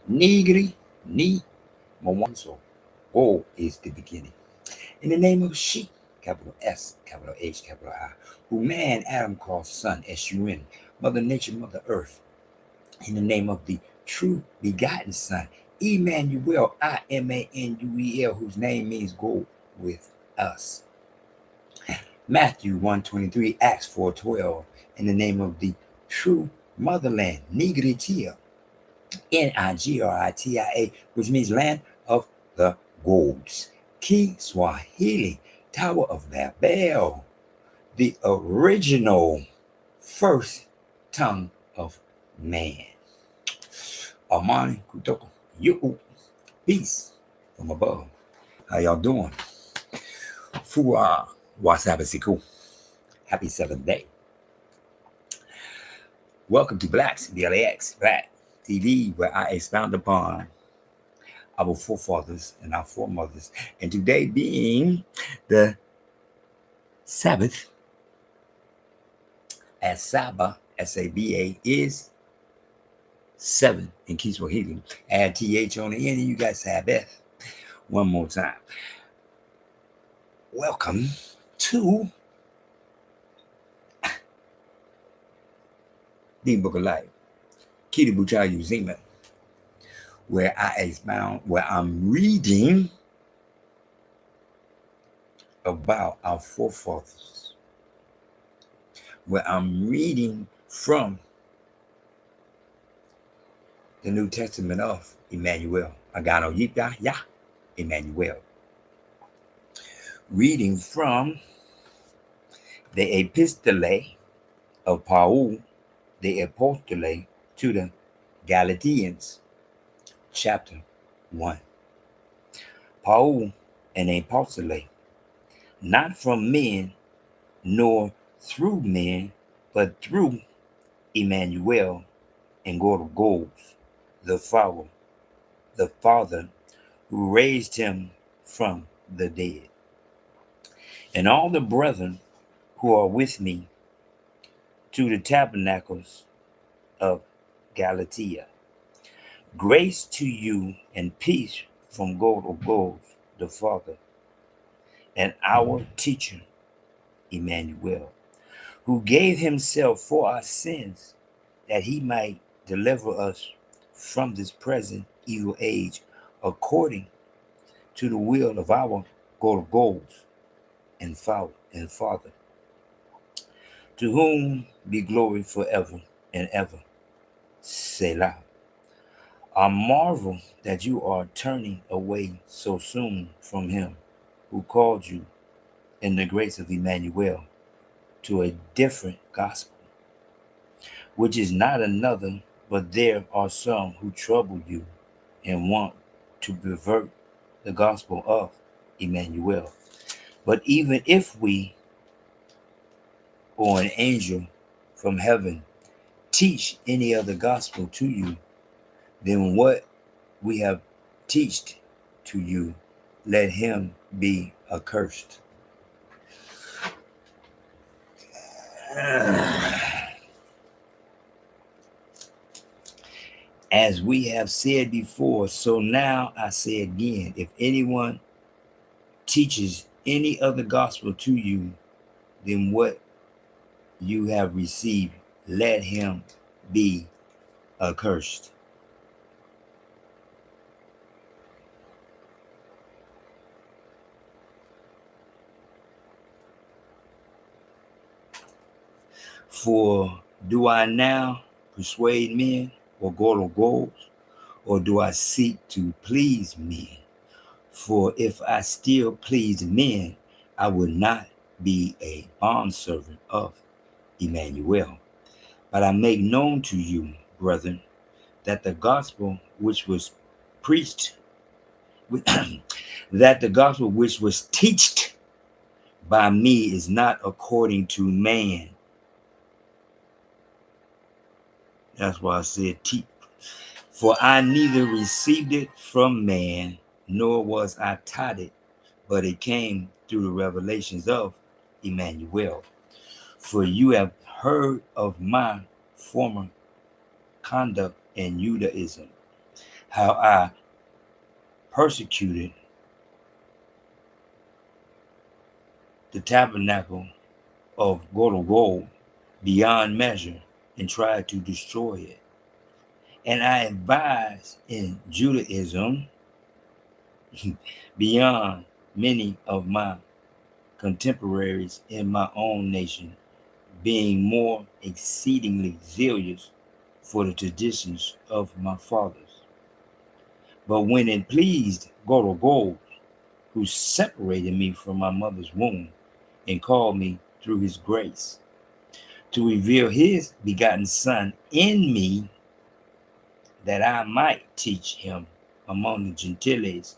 Nigri, ni, Mawanso. Go is the beginning. In the name of she, capital S, capital H, capital I, who man Adam calls son, S-U-N, Mother Nature, Mother Earth, in the name of the true begotten Son, Emmanuel, Imanuel, whose name means go with us. Matthew 1:23, Acts 4:12, in the name of the true motherland, Nigritia, Nigrita, which means land of the gods. Kiswahili, Tower of Babel, the original first tongue of man. Amani Kutoko, you peace from above. How y'all doing? Fua Wasabasiku. Happy 7th day. Welcome to Blacks, BLAX, Black TV, where I expound upon our forefathers and our foremothers. And today being the Sabbath, as Saba, S-A-B-A, is 7 in Kiswahili. Add TH on the end and you got Sabbath. One more time. Welcome to the Book of Life, Kitabucha Uzima, where I expound, where I'm reading about our forefathers, where I'm reading from the New Testament of Emmanuel, Agano, Jipya, ya, Emmanuel. Reading from the Epistole of Paul, the Epistole to the Galatians, chapter 1. Paul, an Apostle, not from men, nor through men, but through Emmanuel and God of gods, the Father who raised him from the dead. And all the brethren who are with me to the tabernacles of Galatia. Grace to you and peace from God of gods, the Father, and our teacher, Emmanuel, who gave himself for our sins that he might deliver us from this present evil age, according to the will of our God of gods and Father, to whom be glory forever and ever. Selah. I marvel that you are turning away so soon from him who called you in the grace of Emmanuel to a different gospel, which is not another, but there are some who trouble you and want to pervert the gospel of Emmanuel. But even if we or an angel from heaven teach any other gospel to you than what we have teached to you, let him be accursed. As we have said before, so now I say again, if anyone teaches any other gospel to you than what you have received, let him be accursed. For do I now persuade men or God of gods, or do I seek to please men? For if I still pleased men, I would not be a bondservant of Emmanuel. But I make known to you, brethren, that the gospel which was preached, that the gospel which was taught by me is not according to man. That's why I said teach. For I neither received it from man, nor was I taught it, but it came through the revelations of Emmanuel. For you have heard of my former conduct in Judaism, how I persecuted the tabernacle of gold beyond measure and tried to destroy it. And I advised in Judaism beyond many of my contemporaries in my own nation, being more exceedingly zealous for the traditions of my fathers. But when it pleased God, who separated me from my mother's womb and called me through his grace, to reveal his begotten Son in me, that I might teach him among the Gentiles,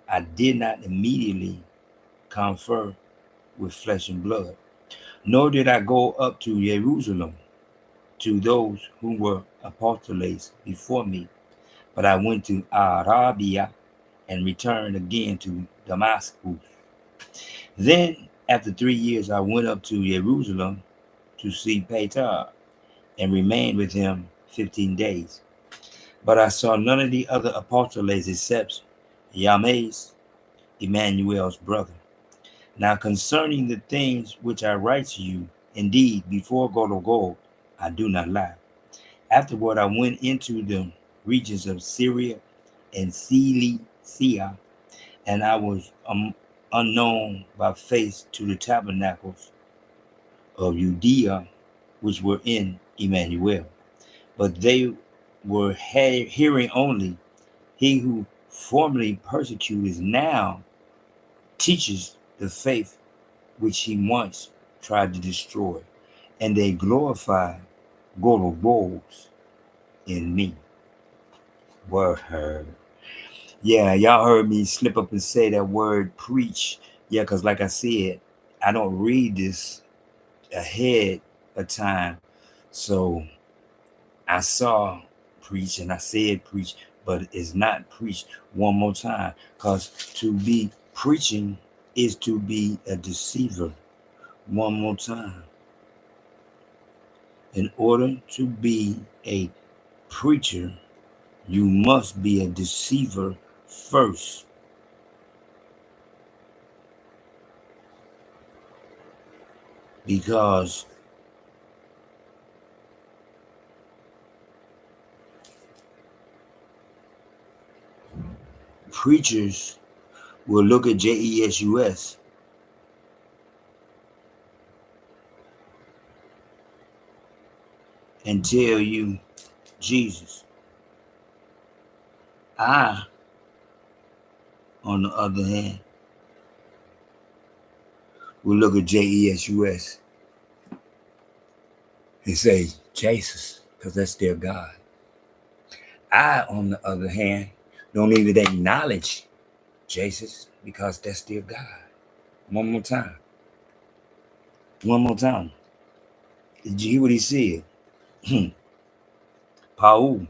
I did not immediately confer with flesh and blood, nor did I go up to Jerusalem to those who were apostles before me, but I went to Arabia and returned again to Damascus. Then, after 3 years, I went up to Jerusalem to see Peter and remained with him 15 days. But I saw none of the other apostles except James, Emmanuel's brother. Now concerning the things which I write to you, indeed, before God, I do not lie. Afterward, I went into the regions of Syria and Cilicia, and I was unknown by face to the tabernacles of Judea, which were in Emmanuel. But they were hearing only, he who formerly persecuted now teaches the faith which he once tried to destroy, and they glorify God in me. Word. Yeah, y'all heard me slip up and say that word preach. Yeah, because like I said, I don't read this ahead of time. So I saw preach and I said preach, but it's not preach. One more time, because to be preaching is to be a deceiver. One more time. In order to be a preacher, you must be a deceiver first. Because preachers will look at Jesus and tell you, Jesus. I, on the other hand, will look at Jesus and say, Jesus, because that's their God. I, on the other hand, don't even acknowledge Jesus because that's their God. One more time. Did you hear what he said? Paul,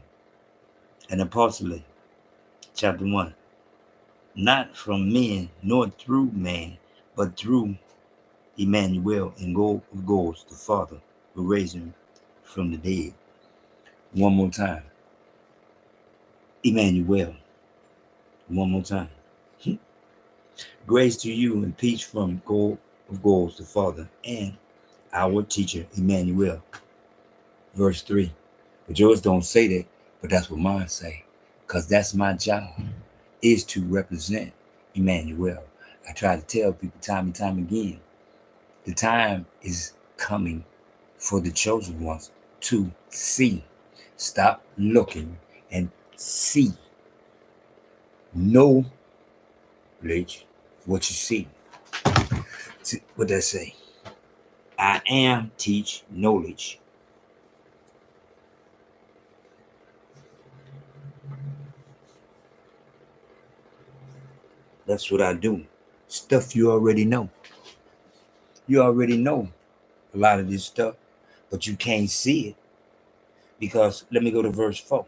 an apostle, chapter 1. Not from men, nor through man, but through Emmanuel and God, the Father, who raised him from the dead. One more time. Emmanuel. One more time. Grace to you and peace from God of gods, the Father, and our teacher, Emmanuel. Verse 3. But yours don't say that, but that's what mine say. Because that's my job, is to represent Emmanuel. I try to tell people time and time again, the time is coming for the chosen ones to see. Stop looking and see. Knowledge, what you see. What that say? I am teach knowledge. That's what I do. Stuff you already know. You already know a lot of this stuff, but you can't see it. Because let me go to verse 4.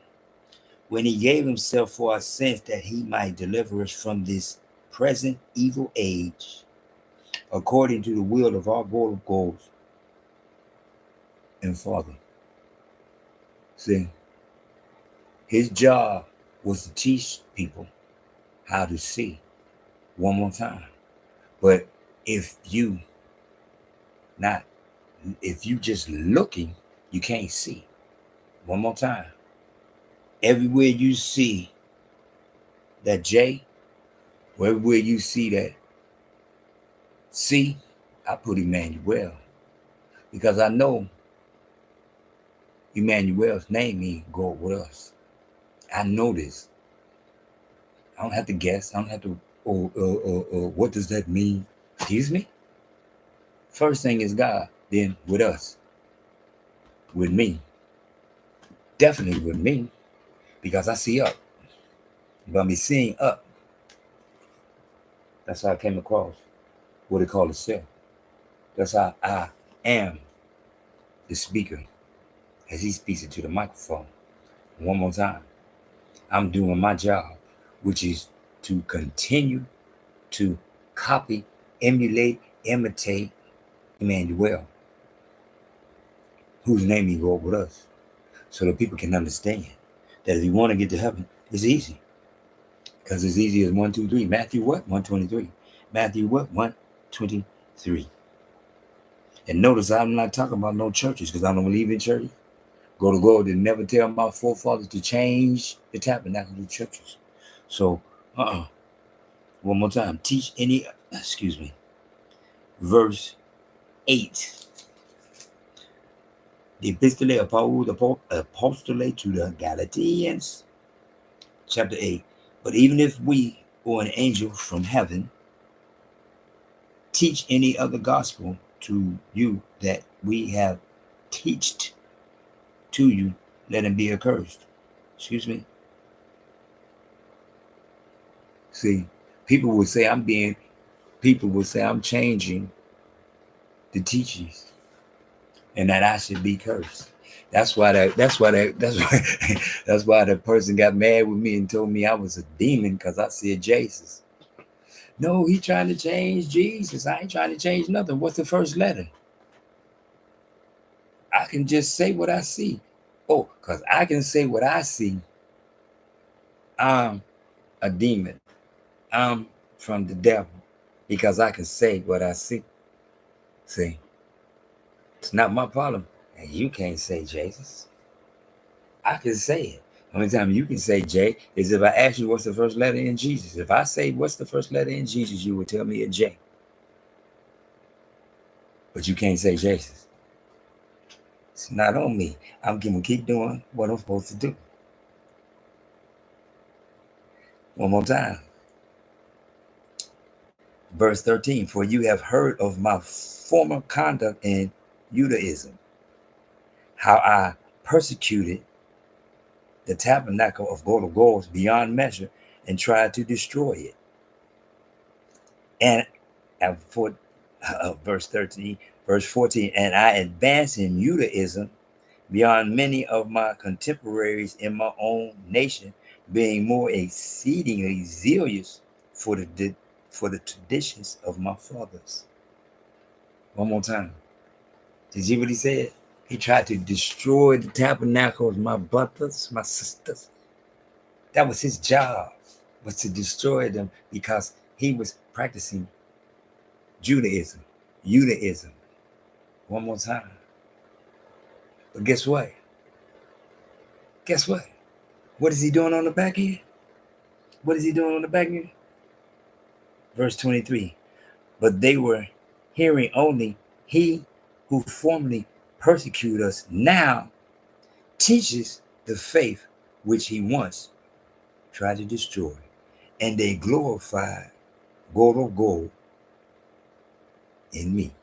When he gave himself for our sins that he might deliver us from this present evil age, according to the will of our God and Father. See, his job was to teach people how to see one more time. But if you just looking, you can't see. One more time. Everywhere you see that J, everywhere you see that C, I put Emmanuel. Because I know Emmanuel's name means God with us. I know this. I don't have to guess. I don't have to, what does that mean? Excuse me? First thing is God, then with us. With me. Definitely with me. Because I see up. But I'm seeing up. That's how I came across what they call the self. That's how I am the speaker as he speaks into the microphone. One more time. I'm doing my job, which is to continue to copy, emulate, imitate Emmanuel, whose name he go with us, so that people can understand that if you want to get to heaven, it's easy. Because it's easy as 1, 2, 3. Matthew what? 1:23. Matthew what? 1:23. And notice I'm not talking about no churches, because I don't believe in churches. Go to God and never tell my forefathers to change the tabernacle of churches. So, one more time. Teach any, verse 8. The Epistle to the Galatians, chapter 8. But even if we or an angel from heaven teach any other gospel to you that we have teached to you, let him be accursed. Excuse me. See, people would say I'm changing the teachings, and that I should be cursed. That's why that person got mad with me and told me I was a demon because I said Jesus. No, he trying to change Jesus. I ain't trying to change nothing. What's the first letter? I can just say what I see. Oh, because I can say what I see. I'm a demon. I'm from the devil because I can say what I see. See, it's not my problem. And you can't say Jesus. I can say it. The only time you can say J is if I ask you what's the first letter in Jesus. If I say what's the first letter in Jesus, you would tell me a J. But you can't say Jesus. It's not on me. I'm going to keep doing what I'm supposed to do. One more time. Verse 13. For you have heard of my former conduct in Judaism, how I persecuted the tabernacle of God of gods beyond measure and tried to destroy it. And for verse 13, verse 14, and I advanced in Judaism beyond many of my contemporaries in my own nation, being more exceedingly zealous for the traditions of my fathers. One more time. Did you hear what he said? He tried to destroy the tabernacle of my brothers, my sisters. That was his job, was to destroy them, because he was practicing Judaism. One more time. But guess what? What is he doing on the back end? Verse 23. But they were hearing only, he who formerly persecuted us now teaches the faith which he once tried to destroy. And they glorified God of gold in me.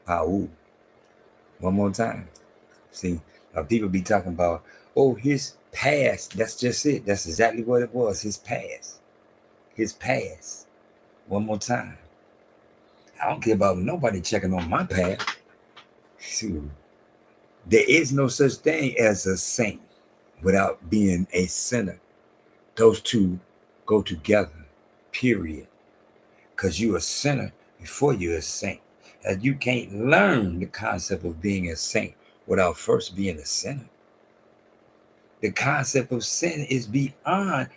Paul. One more time. See, people be talking about, oh, his past. That's just it. That's exactly what it was. His past. One more time. I don't care about nobody checking on my past. See, there is no such thing as a saint without being a sinner. Those two go together, period. Because you're a sinner before you're a saint. And you can't learn the concept of being a saint without first being a sinner. The concept of sin is beyond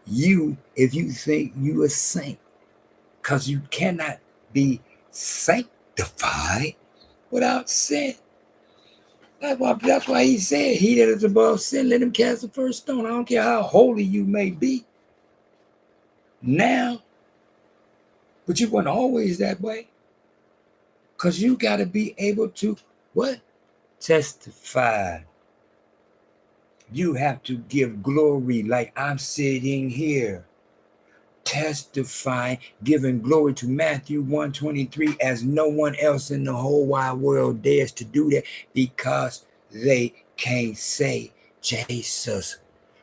you if you think you a saint, because you cannot be sanctified without sin. That's why he said, he that is above sin, let him cast the first stone. I don't care how holy you may be now, but you weren't always that way. Because you got to be able to, what? Testify. You have to give glory like I'm sitting here. Testifying, giving glory to Matthew 1:23 as no one else in the whole wide world dares to do that, because they can't say Jesus.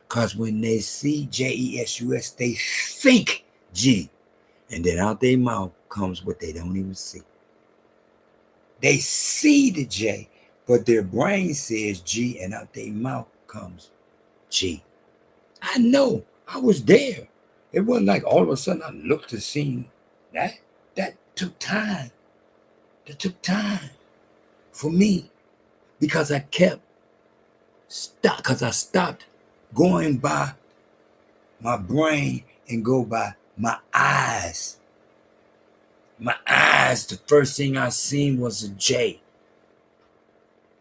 Because when they see Jesus, they think G. And then out their mouth comes what they don't even see. They see the J, but their brain says G, and out their mouth comes G. I know, I was there. It wasn't like all of a sudden I looked to see that. That took time. That took time for me, because I stopped going by my brain and go by my eyes. My eyes, the first thing I seen was a J.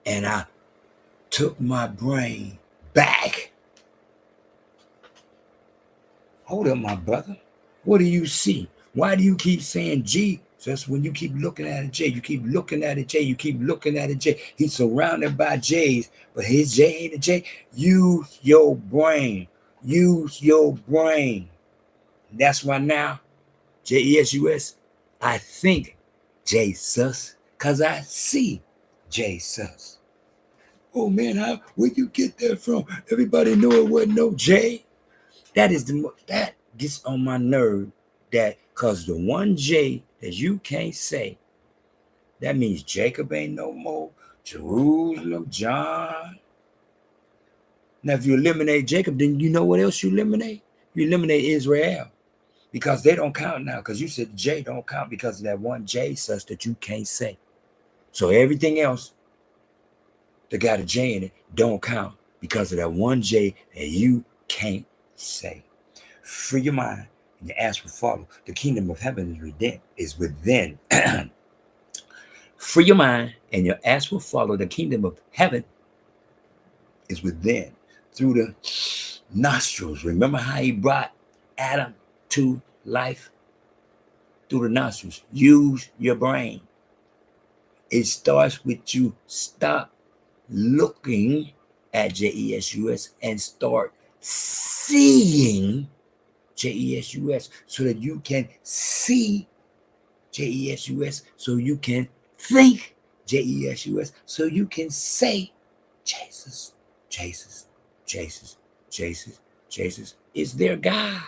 And I took my brain back. Hold up, my brother. What do you see? Why do you keep saying G? Just when you keep looking at a J, you keep looking at a J, you keep looking at a J. He's surrounded by J's, but his J ain't a J. Use your brain. Use your brain. That's why now, Jesus, I think Jesus, because I see Jesus. Oh man, where you get that from? Everybody knew it wasn't no J. That gets on my nerve, that because the one J that you can't say, that means Jacob ain't no more, Jerusalem, John. Now, if you eliminate Jacob, then you know what else you eliminate? You eliminate Israel, because they don't count now, because you said J don't count because of that one J such that you can't say. So everything else that got a J in it don't count because of that one J that you can't say. Free your mind and your ass will follow. The kingdom of heaven is within. Free your mind and your ass will follow. The kingdom of heaven is within. Through the nostrils. Remember how he brought Adam to life? Through the nostrils. Use your brain. It starts with you stop looking at Jesus and start seeing Jesus, so that you can see Jesus, so you can think Jesus, so you can say Jesus, Jesus, Jesus, Jesus, Jesus is their God.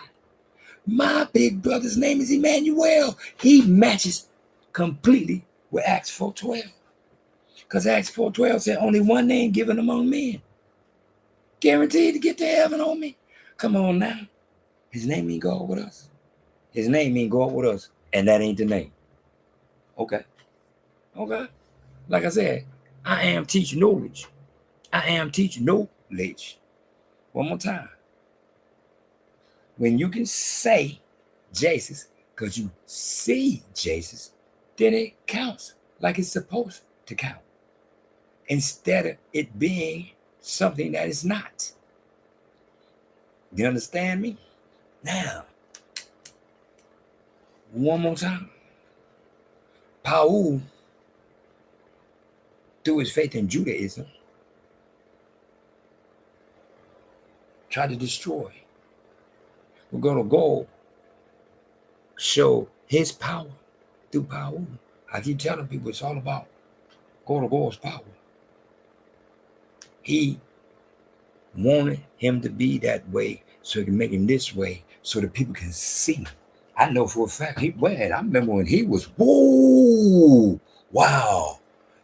My big brother's name is Imanuel. He matches completely with Acts 4:12. Because Acts 4:12 said only one name given among men. Guaranteed to get to heaven on me. Come on now. His name mean God with us. His name mean God with us. And that ain't the name. Okay. Like I said, I am teaching knowledge. I am teaching knowledge. One more time. When you can say Jesus, because you see Jesus, then it counts like it's supposed to count, instead of it being something that is not. You understand me? Now, one more time. Paul, through his faith in Judaism, tried to destroy. We're going to go show his power through Paul. I keep telling people it's all about God's power. He wanted him to be that way so he can make him this way so that people can see. I know for a fact I remember when he was, whoa, wow.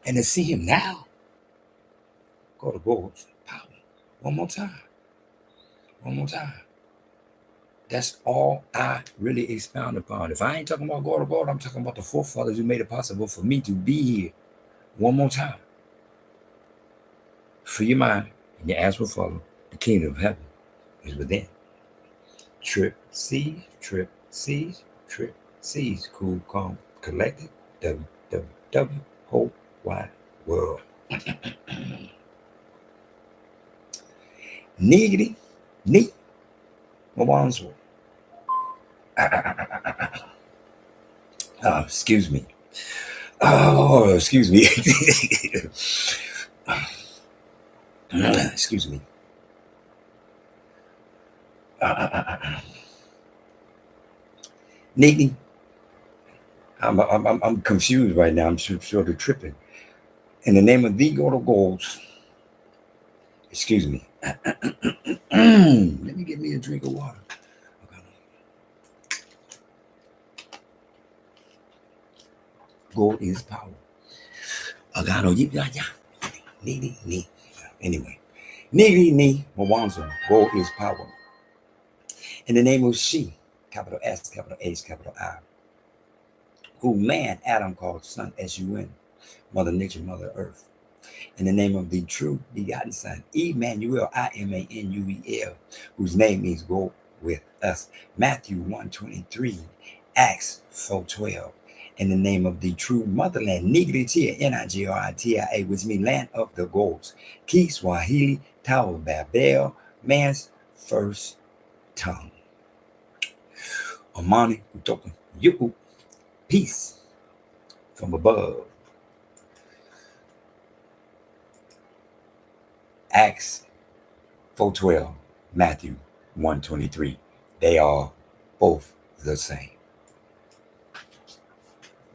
And to see him now, God's power. One more time. That's all I really expound upon. If I ain't talking about God, I'm talking about the forefathers who made it possible for me to be here. One more time. Free your mind, and your ass will follow. The kingdom of heaven is within. Trip C's, trip C's, trip C's. Cool, calm, collected. WWW, whole wide world. Niggity, neat, Mawanzo. Excuse me. Oh, excuse me. Excuse me. Neatly. I'm confused right now. I'm sort of tripping. In the name of the God of goals. Excuse me. Let me get me a drink of water. Gold is power. Agano, Jipya. Ni. Anyway. Ni, Mawanzo. Gold is power. In the name of she, capital S, capital H, capital I, who man, Adam called son, S-U-N, Mother Nature, Mother Earth. In the name of the true begotten Son, Emmanuel, I-M-A-N-U-E-L, whose name means go with us. Matthew 1:23, Acts 4:12. In the name of the true motherland, Nigritia, N-I-G-R-I-T-I-A, which means land of the gods. Kiswahili, Tower Babel, man's first tongue. Amani, Utoka, Yuku, peace from above. Acts 4:12, Matthew 1:23. They are both the same.